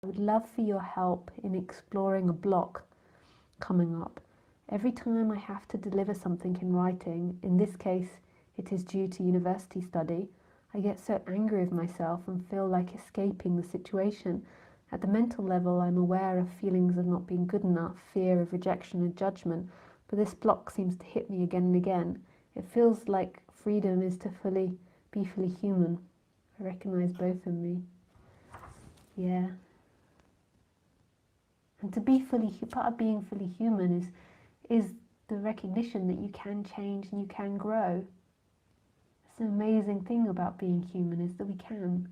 I would love for your help in exploring a block coming up. Every time I have to deliver something in writing, in this case it is due to university study, I get so angry with myself and feel like escaping the situation. At the mental level, I'm aware of feelings of not being good enough, fear of rejection and judgment, but this block seems to hit me again and again. It feels like freedom is to be fully human. I recognize both in me. Yeah. And to be part of being fully human is the recognition that you can change and you can grow. It's an amazing thing about being human, is that we can.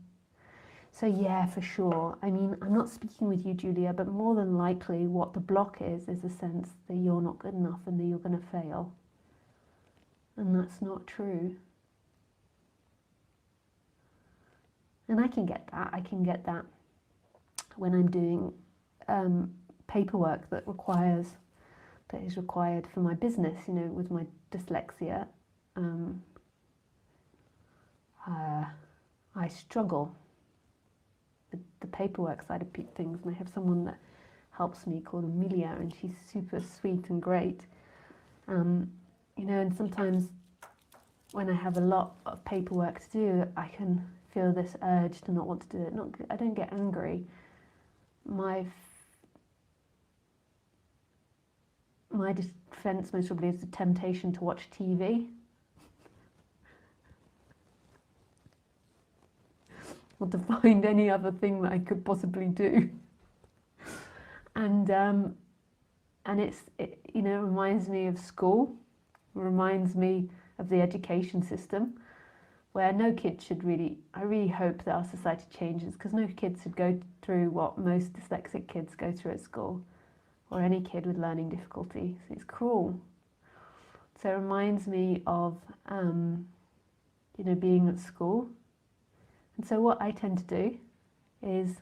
So yeah, for sure. I mean, I'm not speaking with you, Julia, but more than likely what the block is a sense that you're not good enough and that you're going to fail. And that's not true. And I can get that. I can get that when I'm doing paperwork that is required for my business, you know, with my dyslexia. I struggle with the paperwork side of things, and I have someone that helps me called Amelia, and she's super sweet and great. You know, and sometimes when I have a lot of paperwork to do, I can feel this urge to not want to do it. I don't get angry. My defense most probably is the temptation to watch TV. Or to find any other thing that I could possibly do. And it you know, reminds me of school, reminds me of the education system, where no kid should really, I really hope that our society changes, because no kid should go through what most dyslexic kids go through at school, or any kid with learning difficulties. It's cruel. So it reminds me of, you know, being at school. And so what I tend to do is,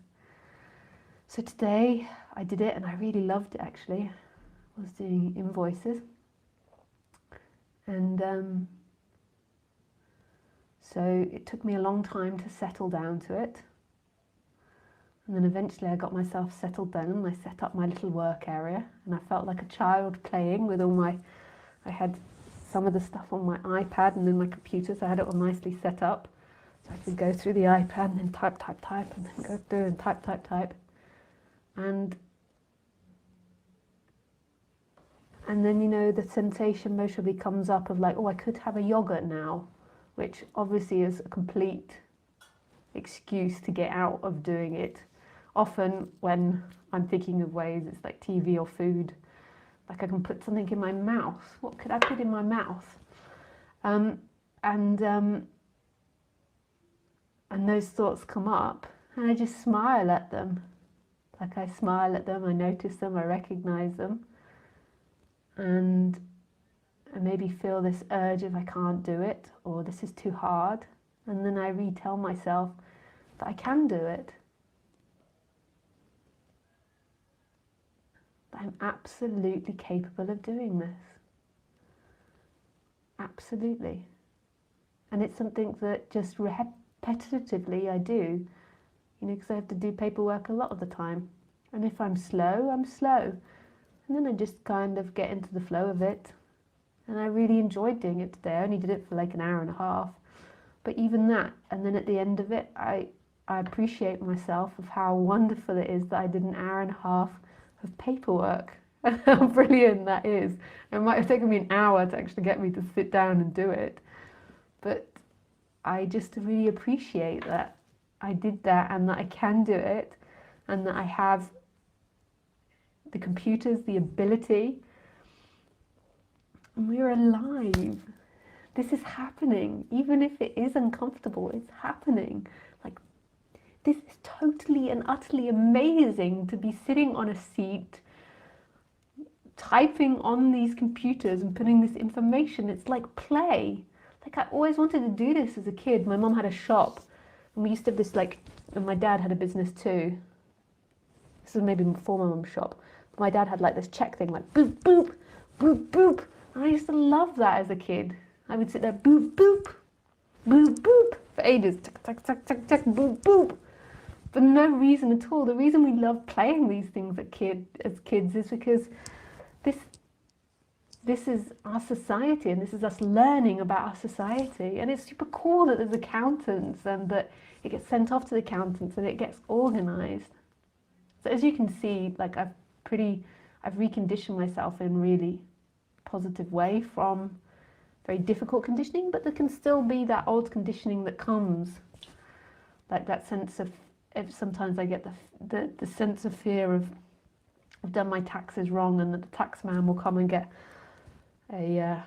so today I did it and I really loved it actually. I was doing invoices. And so it took me a long time to settle down to it. And then eventually I got myself settled down. I set up my little work area and I felt like a child playing with I had some of the stuff on my iPad and then my computer, so I had it all nicely set up. So I could go through the iPad and then type, and then go through and type. And then, you know, the sensation mostly comes up of like, oh, I could have a yogurt now, which obviously is a complete excuse to get out of doing it. Often when I'm thinking of ways, it's like TV or food. Like I can put something in my mouth. What could I put in my mouth? And those thoughts come up and I just smile at them. Like I smile at them, I notice them, I recognize them. And I maybe feel this urge of I can't do it, or this is too hard. And then I retell myself that I can do it. That I'm absolutely capable of doing this. Absolutely. And it's something that just repetitively I do, you know, because I have to do paperwork a lot of the time. And if I'm slow, I'm slow. And then I just kind of get into the flow of it. And I really enjoyed doing it today. I only did it for like an hour and a half. But even that, and then at the end of it, I appreciate myself of how wonderful it is that I did an hour and a half of paperwork. And how brilliant that is. It might have taken me an hour to actually get me to sit down and do it. But I just really appreciate that I did that and that I can do it and that I have the computers, the ability. And we're alive. This is happening. Even if it is uncomfortable, it's happening. Like, this is totally and utterly amazing to be sitting on a seat, typing on these computers and putting this information. It's like play. Like, I always wanted to do this as a kid. My mom had a shop and we used to have this, like, and my dad had a business too. This was maybe before my mom's shop. But my dad had like this check thing, like boop, boop, boop, boop. And I used to love that as a kid. I would sit there, boop, boop, boop, boop, for ages. Tuck, tuck, tuck, tuck, tuck, boop, boop. for no reason at all. The reason we love playing these things as kids is because this is our society, and this is us learning about our society. And it's super cool that there's accountants and that it gets sent off to the accountants and it gets organized. So as you can see, like I've reconditioned myself in a really positive way from very difficult conditioning, but there can still be that old conditioning that comes, like that sense of, sometimes I get the sense of fear of I've done my taxes wrong and that the tax man will come and get a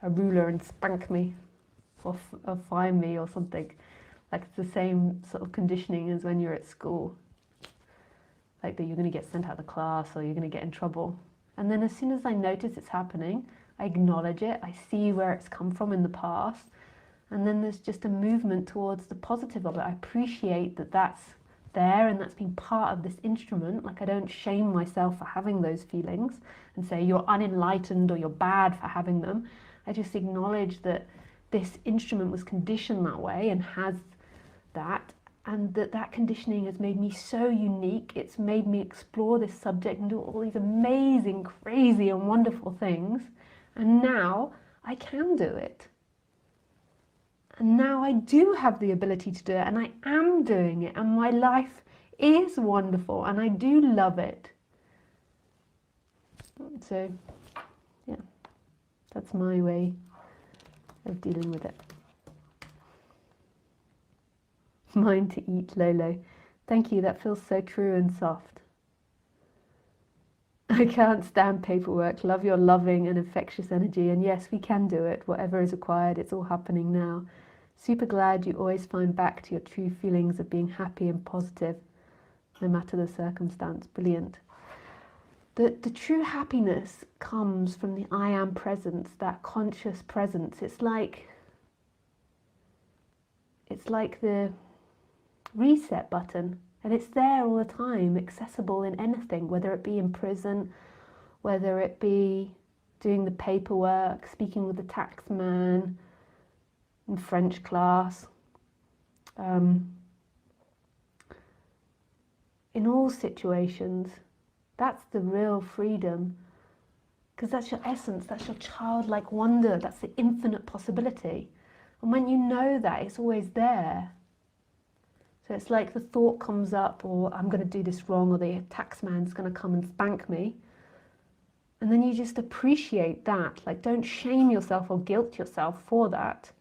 ruler and spank me or fine me or something. Like it's the same sort of conditioning as when you're at school, like that you're going to get sent out of the class or you're going to get in trouble. And then as soon as I notice it's happening, I acknowledge it, I see where it's come from in the past, and then there's just a movement towards the positive of it. I appreciate that that's there and that's been part of this instrument. Like I don't shame myself for having those feelings and say you're unenlightened or you're bad for having them. I just acknowledge that this instrument was conditioned that way and has that, and that conditioning has made me so unique. It's made me explore this subject and do all these amazing, crazy and wonderful things, and now I can do it. And now I do have the ability to do it, and I am doing it, and my life is wonderful, and I do love it. So, yeah, that's my way of dealing with it. Mine to eat, Lolo. Thank you, that feels so true and soft. I can't stand paperwork. Love your loving and infectious energy, and yes, we can do it. Whatever is required, it's all happening now. Super glad you always find back to your true feelings of being happy and positive, no matter the circumstance. Brilliant. The true happiness comes from the I am presence, that conscious presence. It's like the reset button, and it's there all the time, accessible in anything, whether it be in prison, whether it be doing the paperwork, speaking with the tax man, in French class, in all situations. That's the real freedom, because that's your essence, that's your childlike wonder, that's the infinite possibility. And when you know that, it's always there. So it's like the thought comes up, or I'm going to do this wrong, or the tax man's going to come and spank me. And then you just appreciate that. Like, don't shame yourself or guilt yourself for that.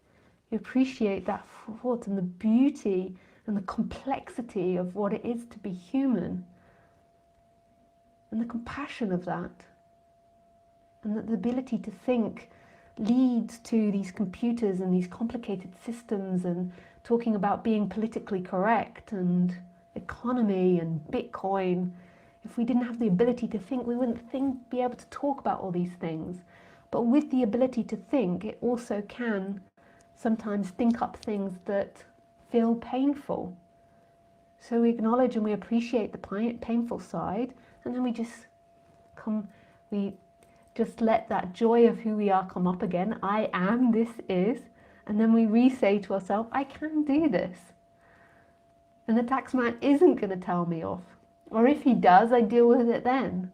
You appreciate that thought and the beauty and the complexity of what it is to be human, and the compassion of that, and that the ability to think leads to these computers and these complicated systems and talking about being politically correct and economy and Bitcoin. If we didn't have the ability to think, we wouldn't be able to talk about all these things. But with the ability to think, it also can sometimes think up things that feel painful. So we acknowledge and we appreciate the painful side, and then we just let that joy of who we are come up again. I am, this is. And then we re-say to ourselves, I can do this. And the tax man isn't going to tell me off. Or if he does, I deal with it then.